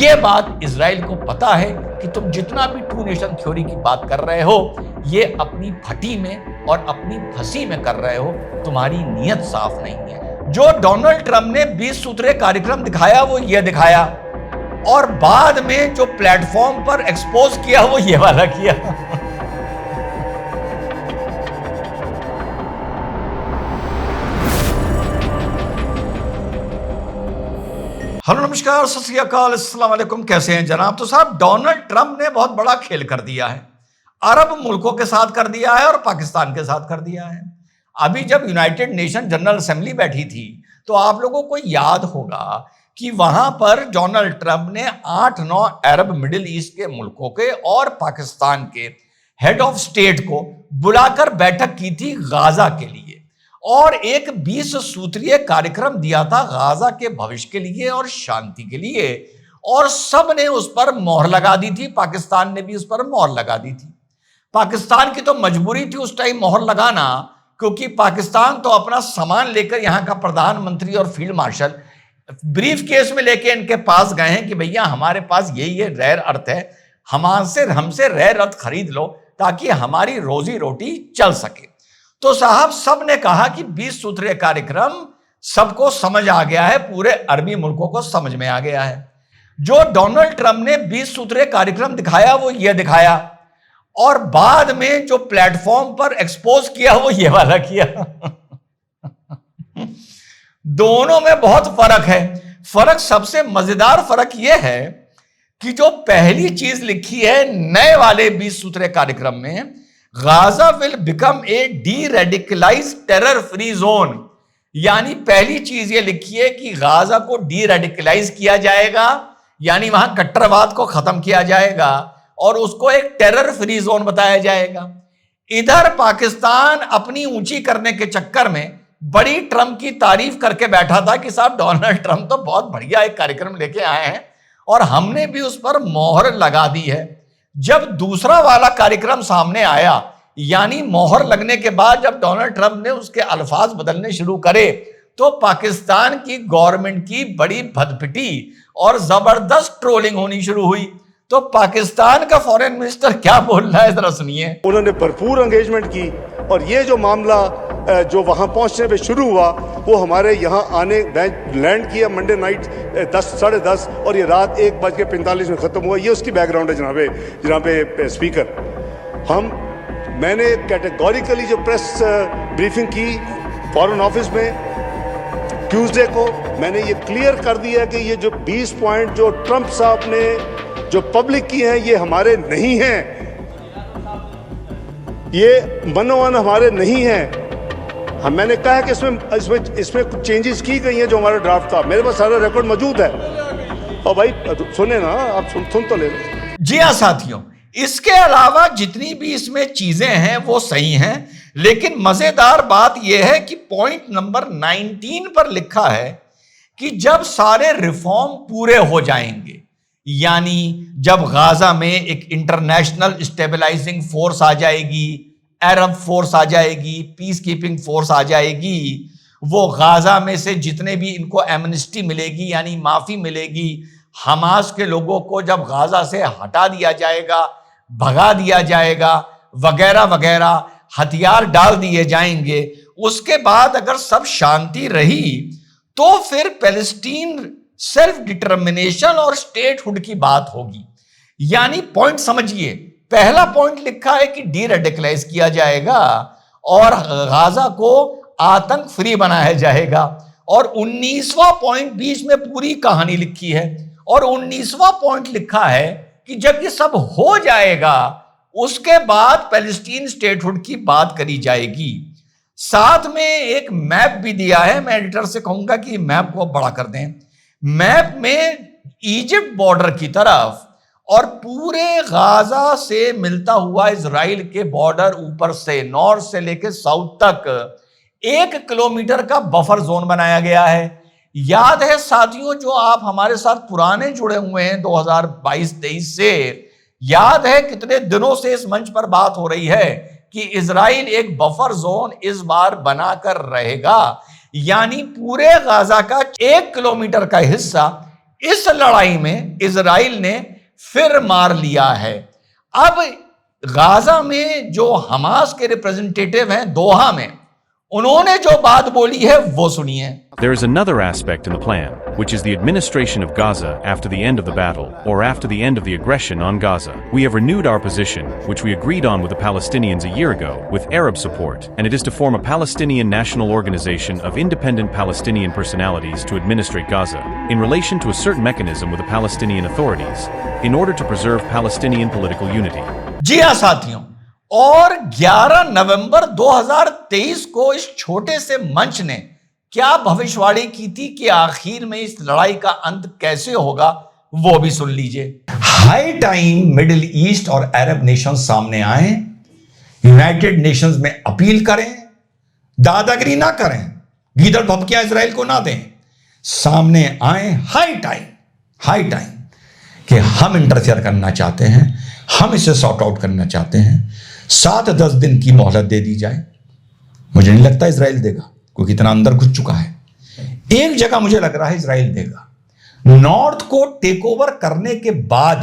ये बात इजराइल को पता है कि तुम जितना भी टू नेशन थ्योरी की बात कर रहे हो, ये अपनी भट्टी में और अपनी फंसी में कर रहे हो, तुम्हारी नीयत साफ नहीं है। जो डोनाल्ड ट्रंप ने 20 सूत्रीय कार्यक्रम दिखाया वो ये दिखाया, और बाद में जो प्लेटफॉर्म पर एक्सपोज किया वो ये वाला किया। हेलो नमस्कार, सत श्री अकाल, अस्सलाम वालेकुम। कैसे हैं जनाब? तो साहब, डोनाल्ड ट्रंप ने बहुत बड़ा खेल कर दिया है। अरब मुल्कों के साथ कर दिया है और पाकिस्तान के साथ कर दिया है। अभी जब यूनाइटेड नेशन जनरल असेंबली बैठी थी तो आप लोगों को याद होगा कि वहां पर डोनाल्ड ट्रंप ने 8-9 अरब मिडिल ईस्ट के मुल्कों के और पाकिस्तान के हेड ऑफ स्टेट को बुलाकर बैठक की थी गाजा के लिए, और एक 20 सूत्रीय कार्यक्रम दिया था गाजा के भविष्य के लिए और शांति के लिए, और सब ने उस पर मोहर लगा दी थी। पाकिस्तान ने भी उस पर मोहर लगा दी थी। पाकिस्तान की तो मजबूरी थी उस टाइम मोहर लगाना, क्योंकि पाकिस्तान तो अपना सामान लेकर यहां का प्रधानमंत्री और फील्ड मार्शल ब्रीफ केस में लेके इनके पास गए हैं कि भैया हमारे पास यही है रेयर अर्थ है, हमसे रेयर अर्थ खरीद लो ताकि हमारी रोजी रोटी चल सके। तो साहब, सब ने कहा कि 20 सूत्रीय कार्यक्रम सबको समझ आ गया है, पूरे अरबी मुल्कों को समझ में आ गया है। जो डोनाल्ड ट्रंप ने 20 सूत्रीय कार्यक्रम दिखाया वो ये दिखाया, और बाद में जो प्लेटफॉर्म पर एक्सपोज किया वो ये वाला किया। दोनों में बहुत फर्क है। फर्क, सबसे मजेदार फर्क यह है कि जो पहली चीज लिखी है नए वाले 20 सूत्रीय कार्यक्रम में, Gaza will become A D radicalise terror free zone, यानी पहली चीज ये लिखी है कि गाजा को डी रेडिकलाइज किया जाएगा, यानी वहां कट्टरवाद को खत्म किया जाएगा और उसको एक टेरर फ्री जोन बताया जाएगा। इधर पाकिस्तान अपनी ऊंची करने के चक्कर में बड़ी ट्रंप की तारीफ करके बैठा था कि साहब डोनाल्ड ट्रंप तो बहुत बढ़िया एक कार्यक्रम लेके आए हैं और हमने भी उस पर मोहर लगा दी है। जब दूसरा वाला कार्यक्रम सामने आया, यानी मोहर लगने के बाद जब डोनाल्ड ट्रंप ने उसके अल्फाज बदलने शुरू करे, तो पाकिस्तान की गवर्नमेंट की बड़ी भदपिटी और जबरदस्त ट्रोलिंग होनी शुरू हुई। तो पाकिस्तान का फॉरेन मिनिस्टर क्या बोल रहा है, जरा सुनिए। उन्होंने भरपूर एंगेजमेंट की, और ये जो मामला जो वहां पहुंचने पे शुरू हुआ वो हमारे यहाँ आने लैंड किया मंडे नाइट 10 साढ़े 10, और ये रात 1:45 में खत्म हुआ। ये उसकी बैकग्राउंड है जनाबे स्पीकर। मैंने कैटेगोरिकली जो प्रेस ब्रीफिंग की फॉरेन ऑफिस में ट्यूसडे को, मैंने ये क्लियर कर दिया कि ये जो 20 पॉइंट जो ट्रंप साहब ने जो पब्लिक की हैं ये हमारे नहीं हैं, ये मनोवन हमारे नहीं हैं। मैंने कहा कि इसमें कुछ चेंजेस की गई हैं जो हमारा ड्राफ्ट था। मेरे पास सारा रिकॉर्ड मौजूद है। और भाई सुने ना, आप सुन तो ले लो। जी हाँ साथियों, इसके अलावा जितनी भी इसमें चीजें हैं वो सही हैं, लेकिन मजेदार बात यह है कि पॉइंट नंबर 19 पर लिखा है कि जब सारे रिफॉर्म पूरे हो जाएंगे, यानी जब गाजा में एक इंटरनेशनल स्टेबलाइजिंग फोर्स आ जाएगी, अरब फोर्स आ जाएगी, पीस कीपिंग फोर्स आ जाएगी, वो गाजा में से जितने भी इनको एमनेस्टी मिलेगी यानी माफी मिलेगी, हमास के लोगों को जब गाजा से हटा दिया जाएगा, भगा दिया जाएगा, वगैरह वगैरह, हथियार डाल दिए जाएंगे, उसके बाद अगर सब शांति रही तो फिर पैलेस्टीन सेल्फ डिटर्मिनेशन और स्टेटहुड की बात होगी। यानी पॉइंट समझिए, पहला पॉइंट लिखा है कि डी रेडिकलाइज किया जाएगा और गाजा को आतंक फ्री बनाया जाएगा, और 19वां पॉइंट बीच में पूरी कहानी लिखी है, और 19वां पॉइंट लिखा है कि जब ये सब हो जाएगा उसके बाद पैलेस्टीन स्टेटहुड की बात करी जाएगी। साथ में एक मैप भी दिया है। मैं एडिटर से कहूंगा कि मैप को बड़ा कर दें। मैप में इजिप्ट बॉर्डर की तरफ और पूरे गाजा से मिलता हुआ इजराइल के बॉर्डर ऊपर से नॉर्थ से लेकर साउथ तक 1 किलोमीटर का बफर जोन बनाया गया है। याद है साथियों, जो आप हमारे साथ पुराने जुड़े हुए हैं 2022-23 से, याद है कितने दिनों से इस मंच पर बात हो रही है कि इजराइल एक बफर जोन इस बार बनाकर रहेगा, यानी पूरे गाजा का 1 किलोमीटर का हिस्सा इस लड़ाई में इजराइल ने फिर मार लिया है। अब गाजा में जो हमास के रिप्रेजेंटेटिव हैं दोहा में, उन्होंने जो बात बोली है वो सुनिए। There is another aspect in the plan, which is the administration of Gaza after the end of the battle, or after the end of the aggression on Gaza. We have renewed our position, which we agreed on with the Palestinians a year ago, with Arab support, and it is to form a Palestinian national organization of independent Palestinian personalities to administrate Gaza, in relation to a certain mechanism with the Palestinian authorities, in order to preserve Palestinian political unity. जी हाँ साथियों, और 11 नवंबर 2023 को इस छोटे से मंच ने क्या भविष्यवाणी की थी कि आखिर में इस लड़ाई का अंत कैसे होगा, वो भी सुन लीजिए। हाई टाइम मिडिल ईस्ट और अरब नेशन सामने आए, यूनाइटेड नेशंस में अपील करें, दादागिरी ना करें, गीदड़ भभकियां इजराइल को ना दें, सामने आए। हाई टाइम कि हम इंटरफेयर करना चाहते हैं, हम इसे सॉर्ट आउट करना चाहते हैं, 7-10 दिन की मोहलत दे दी जाए। मुझे नहीं लगता इजराइल देगा, क्योंकि इतना अंदर घुस चुका है। एक जगह मुझे लग रहा है इजराइल देगा। नॉर्थ को टेक ओवर करने के बाद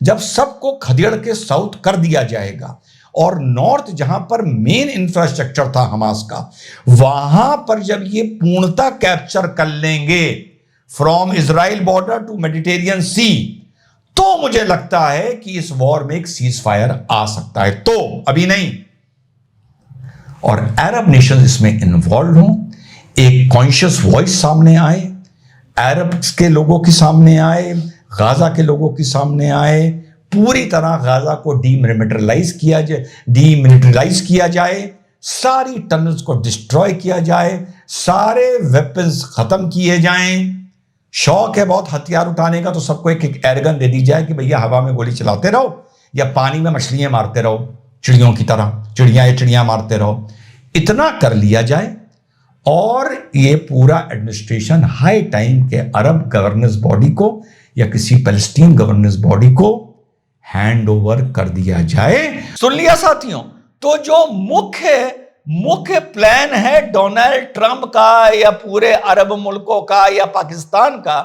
जब सबको खदेड़ के साउथ कर दिया जाएगा और नॉर्थ जहां पर मेन इंफ्रास्ट्रक्चर था हमास का, वहां पर जब ये पूर्णता कैप्चर कर लेंगे from Israel border to Mediterranean sea, तो मुझे लगता है कि इस वॉर में एक सीज फायर आ सकता है। तो अभी नहीं, और अरब नेशन इसमें इन्वॉल्व हों, एक कॉन्शियस वॉइस सामने आए, अरब के लोगों के सामने आए, गाजा के लोगों के सामने आए, पूरी तरह गाजा को डीमिलिटराइज किया जाए, सारी टनल्स को डिस्ट्रॉय किया जाए, सारे वेपन्स खत्म किए जाएं। शौक है बहुत हथियार उठाने का, तो सबको एक एयरगन दे दी जाए कि भैया हवा में गोली चलाते रहो या पानी में मछलियां मारते रहो, चिड़ियों की तरह चिड़ियां मारते रहो। इतना कर लिया जाए और ये पूरा एडमिनिस्ट्रेशन हाई टाइम के अरब गवर्नेंस बॉडी को या किसी पैलेस्टीन गवर्नेंस बॉडी को हैंड ओवर कर दिया जाए। सुन लिया साथियों, तो जो मुख्य प्लान है डोनाल्ड ट्रंप का या पूरे अरब मुल्कों का या पाकिस्तान का,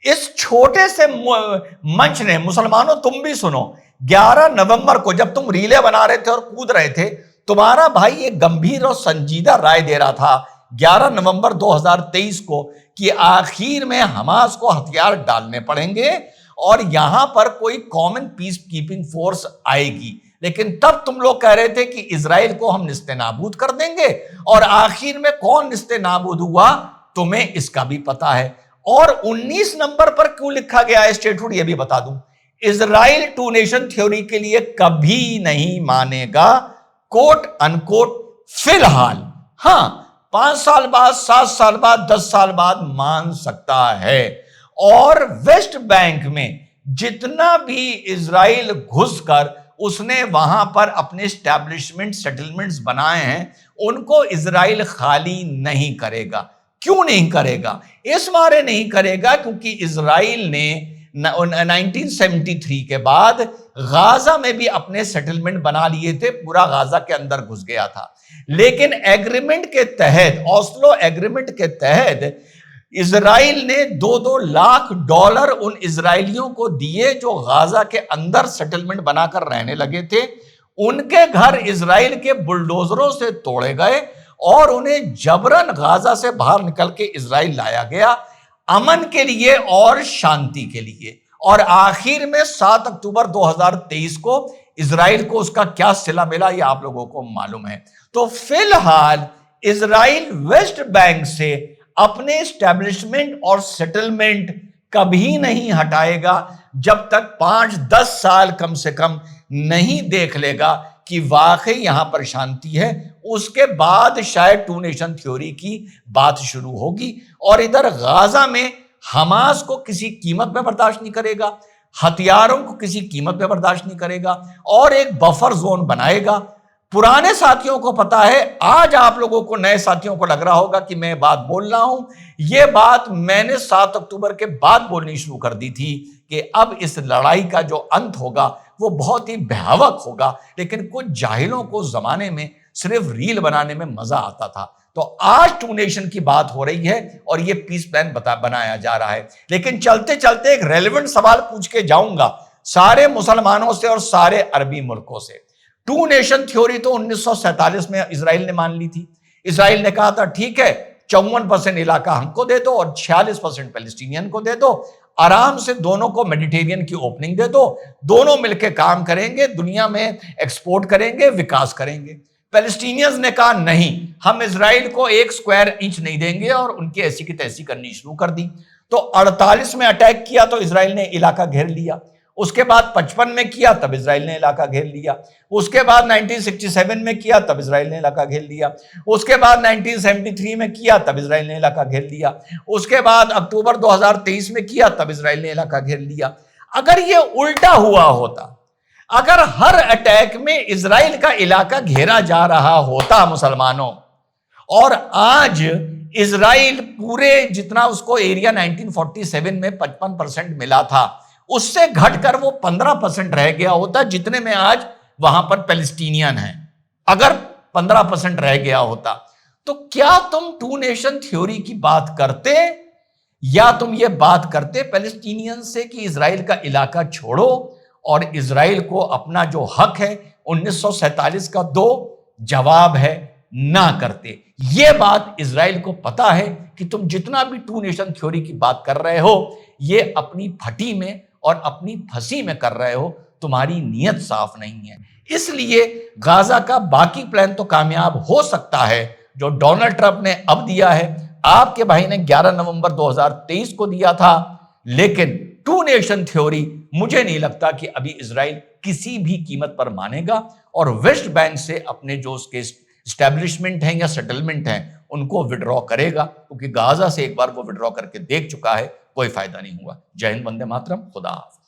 इस छोटे से मंच ने, मुसलमानों तुम भी सुनो, 11 नवंबर को जब तुम रीले बना रहे थे और कूद रहे थे, तुम्हारा भाई एक गंभीर और संजीदा राय दे रहा था 11 नवंबर 2023 को कि आखिर में हमास को हथियार डालने पड़ेंगे और यहां पर कोई कॉमन पीस कीपिंग फोर्स आएगी। लेकिन तब तुम लोग कह रहे थे कि इजराइल को हम निस्ते-नाबूद कर देंगे, और आखिर में कौन निस्ते-नाबूद हुआ तुम्हें इसका भी पता है। और 19 नंबर पर क्यों लिखा गया है स्टेटहुड, यह भी बता दूं, इजराइल टू नेशन थ्योरी के लिए कभी नहीं मानेगा, कोट अनकोट, फिलहाल। हां, 5 साल बाद, 7 साल बाद, 10 साल बाद मान सकता है। और वेस्ट बैंक में जितना भी इजराइल घुसकर उसने वहां पर अपने स्टैब्लिशमेंट सेटलमेंट्स बनाए हैं, उनको इजराइल खाली नहीं करेगा। क्यों नहीं करेगा? इस मारे नहीं करेगा क्योंकि इजराइल ने 1973 के बाद गाजा में भी अपने सेटलमेंट बना लिए थे, पूरा गाजा के अंदर घुस गया था। लेकिन एग्रीमेंट के तहत, ऑस्लो एग्रीमेंट के तहत, इजराइल ने $2-2 लाख उन इजरायलियों को दिए जो गाजा के अंदर सेटलमेंट बनाकर रहने लगे थे। उनके घर इजराइल के बुलडोजरों से तोड़े गए और उन्हें जबरन गाजा से बाहर निकल के इजराइल लाया गया, अमन के लिए और शांति के लिए। और आखिर में 7 अक्टूबर 2023 को इजराइल को उसका क्या सिला मिला, ये आप लोगों को मालूम है। तो फिलहाल इजराइल वेस्ट बैंक से अपने एस्टैब्लिशमेंट और सेटलमेंट कभी नहीं हटाएगा जब तक 5-10 साल कम से कम नहीं देख लेगा कि वाकई यहां पर शांति है। उसके बाद शायद टू नेशन थ्योरी की बात शुरू होगी। और इधर गाजा में हमास को किसी कीमत में बर्दाश्त नहीं करेगा, हथियारों को किसी कीमत में बर्दाश्त नहीं करेगा और एक बफर जोन बनाएगा। पुराने साथियों को पता है, आज आप लोगों को, नए साथियों को लग रहा होगा कि मैं बात बोल रहा हूं। यह बात मैंने 7 अक्टूबर के बाद बोलनी शुरू कर दी थी कि अब इस लड़ाई का जो अंत होगा वो बहुत ही भयावह होगा। लेकिन कुछ जाहिलों को जमाने में सिर्फ रील बनाने में मजा आता था, तो आज टू नेशन की बात हो रही है और ये पीस प्लान बनाया जा रहा है। लेकिन चलते चलते एक रेलेवेंट सवाल पूछ के जाऊंगा सारे मुसलमानों से और सारे अरबी मुल्कों से। टू नेशन थ्योरी तो 1947 में इजराइल ने मान ली थी। इजराइल ने कहा था ठीक है 54% इलाका हमको दे दो और 46% पैलेस्टीनियन को दे दो, आराम से दोनों को मेडिटेरियन की ओपनिंग दे दो, दोनों मिलकर काम करेंगे, दुनिया में एक्सपोर्ट करेंगे, विकास करेंगे। पैलेस्टीनियंस ने कहा नहीं, हम इजराइल को 1 स्क्वायर इंच नहीं देंगे और उनकी ऐसी की तैसी करनी शुरू कर दी। तो 48 में अटैक किया तो इजराइल ने इलाका घेर लिया, उसके बाद 55 में किया तब इजराइल ने इलाका घेर लिया, उसके बाद 1967 में किया तब इजराइल ने इलाका घेर लिया, उसके बाद 1973 में किया तब इजराइल ने इलाका घेर लिया, उसके बाद अक्टूबर 2023 में किया तब इजराइल ने इलाका घेर लिया। अगर ये उल्टा हुआ होता, अगर हर अटैक में इजराइल का इलाका घेरा जा रहा होता मुसलमानों, और आज इजराइल पूरे जितना उसको एरिया 1947 में 55% मिला था उससे घटकर वो 15% रह गया होता जितने में आज वहां पर पैलेस्टीनियन हैं, अगर 15% रह गया होता, तो क्या तुम टू नेशन थ्योरी की बात करते या तुम ये बात करते पैलेस्टीनियन से कि इजराइल का इलाका छोड़ो और इजराइल को अपना जो हक है 1947 का दो, जवाब है ना करते। यह बात इजराइल को पता है कि तुम जितना भी टू नेशन थ्योरी की बात कर रहे हो ये अपनी फटी में और अपनी फंसी में कर रहे हो, तुम्हारी नीयत साफ नहीं है। इसलिए गाजा का बाकी प्लान तो कामयाब हो सकता है जो डोनाल्ड ट्रंप ने अब दिया है, आपके भाई ने 11 नवंबर 2023 को दिया था, लेकिन टू नेशन थ्योरी मुझे नहीं लगता कि अभी इजराइल किसी भी कीमत पर मानेगा और वेस्ट बैंक से अपने जो उसके स्टैब्लिशमेंट हैं या सेटलमेंट हैं उनको विड्रॉ करेगा, क्योंकि गाजा से एक बार वो विड्रॉ करके देख चुका है, कोई फायदा नहीं हुआ। जय हिंद, वंदे मातरम, खुदा हाफिज।